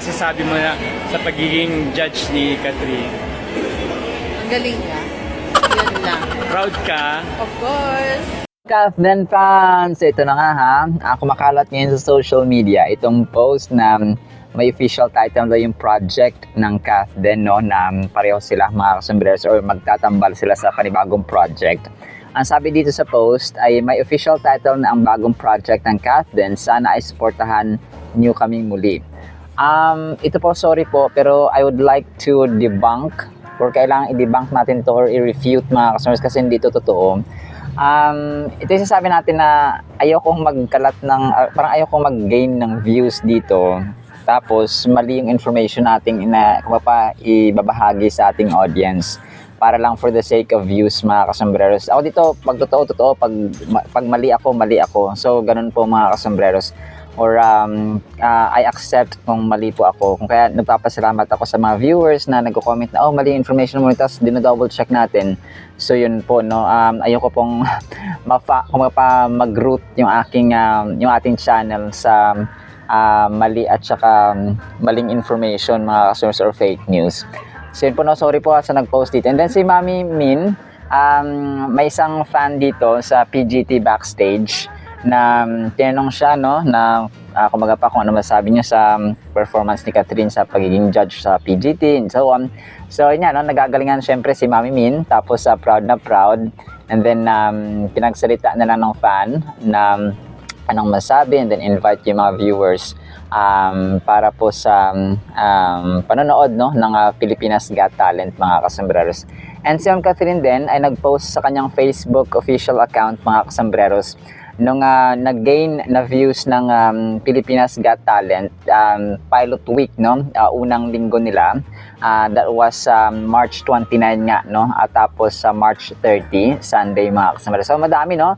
masasabi mo na sa pagiging judge ni Catherine? Ang galing niya. Yun lang. Proud ka? Of course. Kathden fans, ito na nga ha. Kumakalat ngayon sa social media itong post na may official title daw yung project ng Kathden, no, na pareho sila mga kasombrero or magtatambal sila sa panibagong project. Ang sabi dito sa post ay may official title na ang bagong project ng Kathden, sana ay suportahan niyo kaming muli. Ito po, sorry po, pero I would like to debunk or kailangan i-debunk natin to or i-refute mga customers kasi hindi ito totoo. Ito yung sasabi natin na ayokong magkalat ng, parang ayokong mag-gain ng views dito. Tapos mali yung information nating ibabahagi sa ating audience para lang for the sake of views mga kasombreros. Ako dito, pag totoo, pag mali ako. So, ganun po mga kasombreros. Or I accept kung mali po ako. Kung kaya nagpapasalamat ako sa mga viewers na nagko-comment na, oh, mali information mo, tapos dinodouble check natin. So, yun po, no. Ayoko pong mag-root yung ating channel sa mali at saka maling information mga kasombreros or fake news. So yun po, no, sorry po sa nag-post dito. And then si Mami Min, may isang fan dito sa PGT backstage na tinanong siya, no, na kumaga pa kung ano masabi niya sa performance ni Catherine sa pagiging judge sa PGT and so on. So yun yan, no, nagagalingan syempre si Mami Min, tapos proud na proud. And then pinagsalita na lang ng fan na anong masabi and then invite yung mga viewers para po sa panonood, no, ng Pilipinas Got Talent mga kasombreros. And si Ma'am Catherine din ay nag-post sa kanyang Facebook official account mga kasombreros nung nag-gain na views ng Pilipinas Got Talent pilot week, no, unang linggo nila. That was March 29 nga, no, at tapos sa March 30 Sunday mga kasombreros. So madami, no,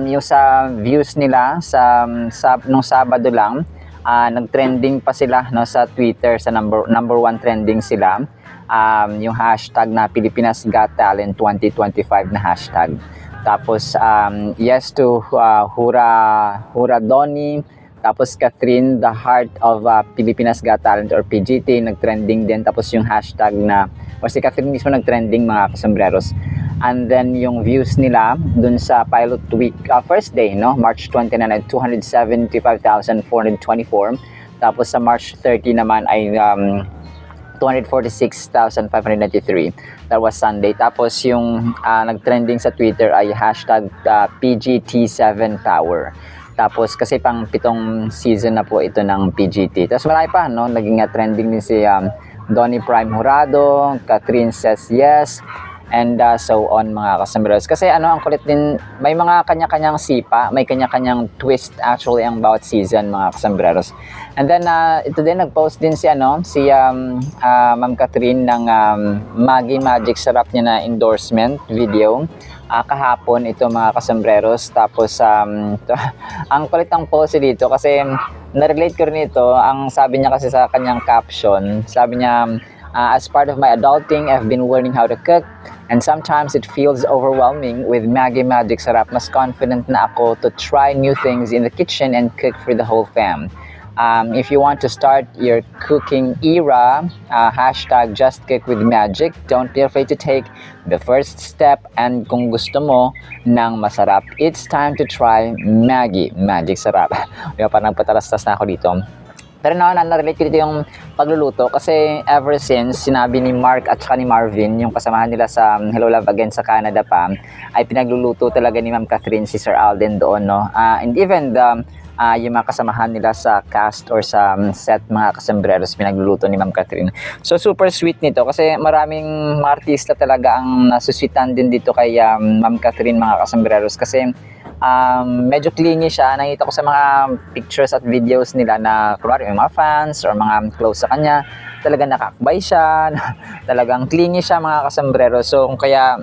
yung sa views nila nung Sabado lang. Nag-trending pa sila, no, sa Twitter, sa number one trending sila, yung hashtag na Pilipinas Got Talent 2025 na hashtag. Tapos yes to Hura Donnie, tapos Catherine, the heart of Pilipinas Got Talent or PGT, nag-trending din. Tapos yung hashtag na, o si Catherine mismo nag-trending mga kasombreros. And then yung views nila dun sa pilot week, first day, no, March 29 ay 275,424. Tapos sa March 30 naman ay 246,593. That was Sunday. Tapos yung nag-trending sa Twitter ay hashtag PGT7 Tower. Tapos kasi pang 7 season na po ito ng PGT. Tapos marami pa, no, naging trending din si Donnie Prime Jurado, Catherine Says Yes, and so on mga kasombreros. Kasi ang kulit din, may mga kanya-kanyang sipa, may kanya-kanyang twist actually ang bawat season mga kasombreros. And then ito din, nag-post din si Ma'am Catherine ng Maggi Magic Sarap niya na endorsement video kahapon ito mga kasombreros. Tapos ang kulit ng post dito kasi na-relate ko rin ito. Ang sabi niya kasi sa kanyang caption, sabi niya, as part of my adulting, I've been learning how to cook, and sometimes it feels overwhelming. With Maggi Magic Sarap, mas confident na ako to try new things in the kitchen and cook for the whole fam. If you want to start your cooking era, hashtag Just Cook with Magic, don't be afraid to take the first step. And kung gusto mo ng masarap, it's time to try Maggi Magic Sarap. Parang patalastas na ako dito. Pero na-relate ko dito yung pagluluto kasi ever since sinabi ni Mark at saka ni Marvin, yung kasamahan nila sa Hello Love Again sa Canada pa, ay pinagluluto talaga ni Ma'am Catherine si Sir Alden doon, no. And even yung mga kasamahan nila sa cast or sa set mga kasombreros, pinagluluto ni Ma'am Catherine. So super sweet nito kasi maraming mga artista talaga ang nasuswitan din dito kay Ma'am Catherine mga kasombreros kasi medyo clingy siya. Nakita ko sa mga pictures at videos nila na kunwari may mga fans or mga close sa kanya, talagang nakakbay siya, talagang clingy siya mga kasombrero. So kung kaya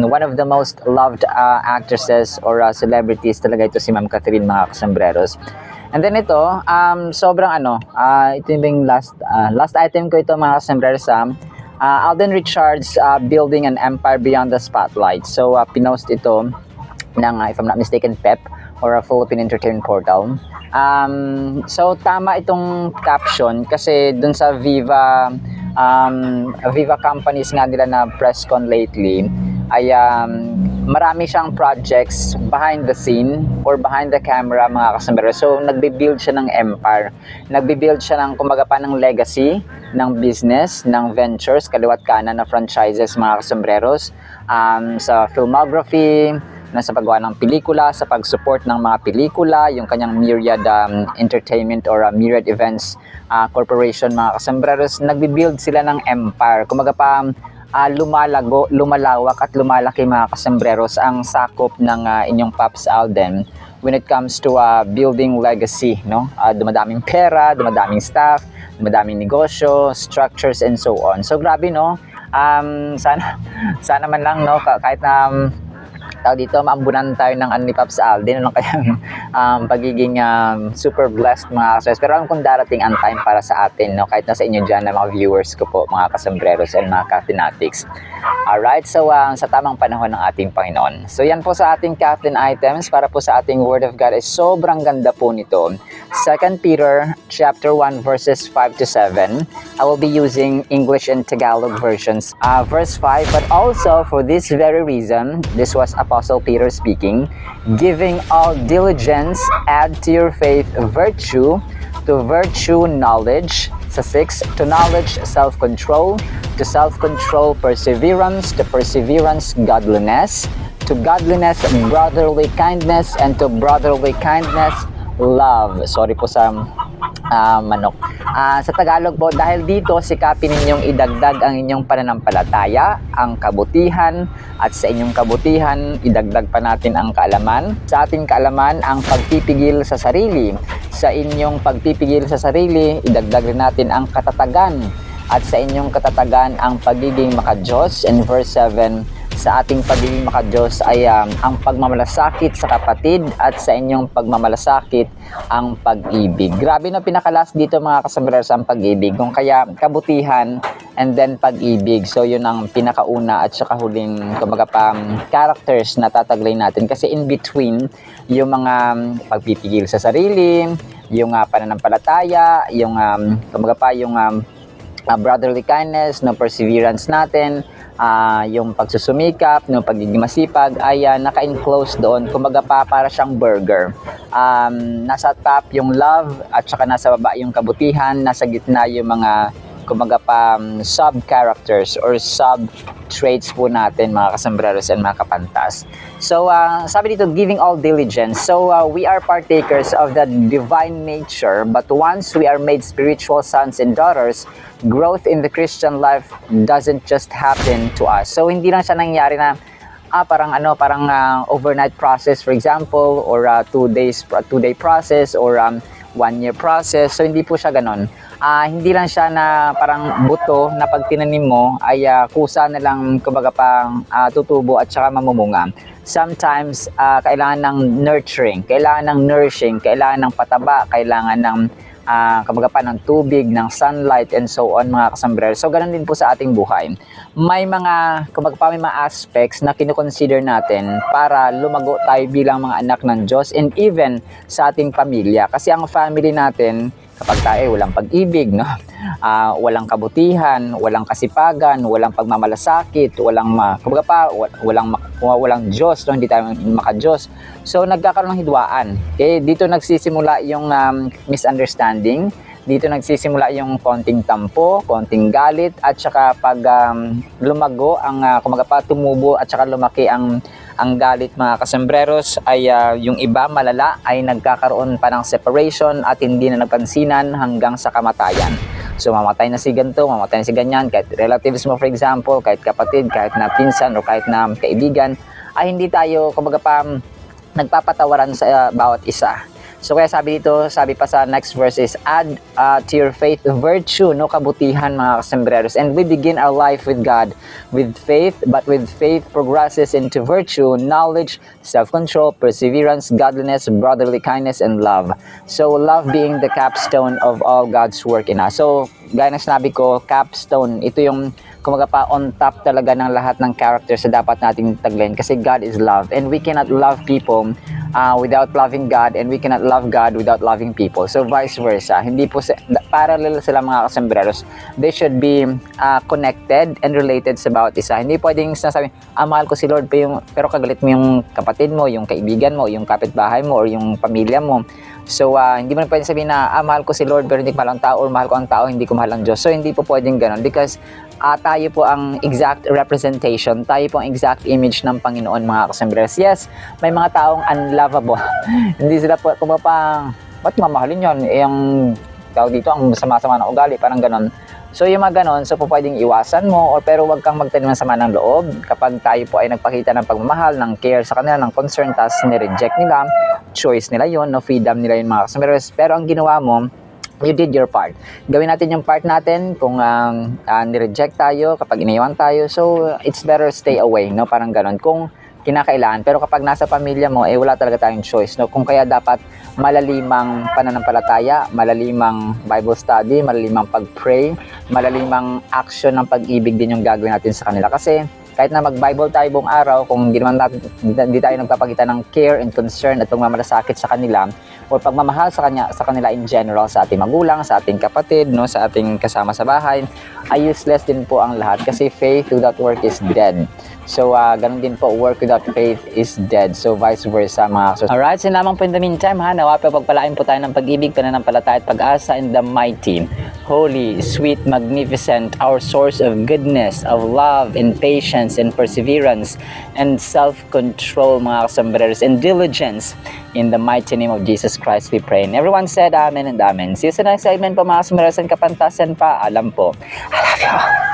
one of the most loved actresses or celebrities talaga ito si Ma'am Catherine mga kasombreros. And then ito, sobrang ito yung last item ko ito mga kasombreros. Alden Richards Building an Empire Beyond the Spotlight. So pinost ito ng, if I'm not mistaken, Pep or a Philippine Entertainment Portal. So tama itong caption kasi dun sa Viva companies nga nila na press con lately ay marami siyang projects behind the scene or behind the camera mga kasambero. So nagbe-build siya ng empire, nagbe-build siya ng kumbaga pa ng legacy ng business, ng ventures, kaliwat kanan na franchises mga kasambreros, sa filmography, sa paggawa ng pelikula, sa pag-support ng mga pelikula, yung kanyang Myriad Entertainment or Myriad Events Corporation mga kasambreros, nagbi-build sila ng empire. Kumaga pa lumalawak at lumalaki mga kasambreros ang sakop ng inyong Pops Alden when it comes to building legacy, no? Dumadaming pera, dumadaming staff, dumadaming negosyo, structures and so on. So grabe, no? Sana man lang, no, kahit na dito maambunan tayo ng ni Pops Alden, ano kayang pagiging super blessed mga kasambreros. Pero alam kung darating ang time para sa atin, no, kahit nasa inyo dyan na mga viewers ko po, mga kasambreros and mga katinatics. Alright, so sa tamang panahon ng ating Panginoon. So yan po sa ating Kathleen items para po sa ating Word of God. Is sobrang ganda po nito. 2 Peter chapter 1 verses 5 to 7. I will be using English and Tagalog versions. Verse 5, but also for this very reason, this was Apostle Peter speaking, giving all diligence, add to your faith virtue, to virtue knowledge, sa 6, to knowledge self-control, to self-control perseverance, to perseverance godliness, to godliness brotherly kindness, and to brotherly kindness love. Sorry po sa manok. Sa Tagalog po, dahil dito sikapin ninyong idagdag ang inyong pananampalataya, ang kabutihan, at sa inyong kabutihan, idagdag pa natin ang kaalaman. Sa ating kaalaman, ang pagpipigil sa sarili. Sa inyong pagpipigil sa sarili, idagdag rin natin ang katatagan. At sa inyong katatagan, ang pagiging makadiyos. And verse 7, sa ating pagiging makadiyos ay ang pagmamalasakit sa kapatid, at sa inyong pagmamalasakit ang pag-ibig. Grabe na pinakalas dito mga kasambreros ang pag-ibig. Kung kaya kabutihan and then pag-ibig. So yun ang pinakauna at saka huling kumbaga pa characters na tataglay natin. Kasi in between yung mga pagpipigil sa sarili, yung pananampalataya, yung kumbaga pa yung brotherly kindness, no, perseverance natin, yung pagsusumikap, no, pagiging masipag ay naka-enclose doon. Kumbaga pa para siyang burger. Nasa top yung love at saka nasa baba yung kabutihan, nasa gitna yung mga kumbaga pa sub-characters or sub-traits po natin mga kasambreros and mga kapantas. So, sabi dito, giving all diligence. So, we are partakers of the divine nature, but once we are made spiritual sons and daughters, growth in the Christian life doesn't just happen to us. So, hindi lang siya nangyari na parang overnight process, for example, or 2-day process, or 1-year process. So, hindi po siya ganon. Hindi lang siya na parang buto na pag tinanim mo ay kusa na lang kumbaga pang tutubo at saka mamumunga. Sometimes kailangan ng nurturing, kailangan ng nourishing, kailangan ng pataba, kailangan ng kumbaga pa ng tubig, ng sunlight and so on mga kasambreros. So ganun din po sa ating buhay. May mga kumbaga pa may mga aspects na kino-consider natin para lumago tayo bilang mga anak ng Diyos and even sa ating pamilya. Kasi ang family natin kapag tayo walang pag-ibig, no? Walang kabutihan, walang kasipagan, walang pagmamalasakit, walang Diyos, no? Hindi tayo makadiyos. So nagkakaroon ng hidwaan. Okay? Dito nagsisimula yung misunderstanding, dito nagsisimula yung konting tampo, konting galit, at saka pag lumago ang tumubo at saka lumaki ang galit mga kasambreros ay yung iba malala ay nagkakaroon pa ng separation at hindi na nagpansinan hanggang sa kamatayan. So mamatay na si ganito, mamatay na si ganyan, kahit relatives mo for example, kahit kapatid, kahit na pinsan o kahit na kaibigan, ay hindi tayo kumbaga pa nagpapatawaran sa bawat isa. So kaya sabi dito, sabi pa sa next verse is add to your faith virtue, no, kabutihan mga kasambreros. And we begin our life with God with faith, but with faith progresses into virtue, knowledge, self-control, perseverance, godliness, brotherly kindness, and love. So love being the capstone of all God's work in us. So gaya ng sinabi ko, capstone, ito yung kumaga pa on top talaga ng lahat ng characters na dapat nating taglayin kasi God is love and we cannot love people without loving God, and we cannot love God without loving people. So vice versa. Hindi po parallel sila mga kasambreros. They should be connected and related sa bawat isa. Hindi pwedeng sinasabi, mahal ko si Lord, pero kagalit mo yung kapatid mo, yung kaibigan mo, yung kapitbahay mo, or yung pamilya mo. So, hindi mo na pwedeng sabihin na, mahal ko si Lord pero hindi ko mahal ang tao, or mahal ko ang tao, hindi ko mahal ang Diyos. So, hindi po pwedeng ganun because tayo po ang exact representation, tayo po ang exact image ng Panginoon, mga kasambreros. Yes, may mga taong unlovable. Hindi sila po, ba't mamahalin yun? Yung tao dito, ang sama-sama na ugali, parang ganun. So, yung mga ganon, so po pwedeng iwasan mo, pero wag kang magtanim ng sama ng loob kapag tayo po ay nagpakita ng pagmamahal, ng care sa kanila, ng concern, tas nireject nila, choice nila yon, no, freedom nila yun, mga kasambreros. Pero ang ginawa mo, you did your part. Gawin natin yung part natin kung nireject tayo, kapag iniwan tayo, so it's better stay away, no, parang ganon. Kung kinakailangan, pero kapag nasa pamilya mo, wala talaga tayong choice, no? Kung kaya dapat malalimang pananampalataya, malalimang Bible study, malalimang pag-pray, malalimang action ng pag-ibig din yung gagawin natin sa kanila. Kasi kahit na mag-Bible tayo buong araw, kung hindi tayo nagpapakita ng care and concern at pagmamalasakit sa kanila, o pagmamahal sa kanila in general, sa ating magulang, sa ating kapatid, no, sa ating kasama sa bahay, ay useless din po ang lahat kasi faith without work is dead. So, ganun din po, work without faith is dead. So, vice versa, mga kasos. Alright, so lamang po in the meantime, nawa po pagpalain po tayo ng pag-ibig, pananampalataya at pag-asa in the mighty, holy, sweet, magnificent, our source of goodness, of love, and patience, and perseverance, and self-control, mga kasambreros, and diligence. In the mighty name of Jesus Christ, we pray. And everyone said amen and amen. See you sa next segment po, mga kasambreros, and kapantasan pa. Alam po. I love you.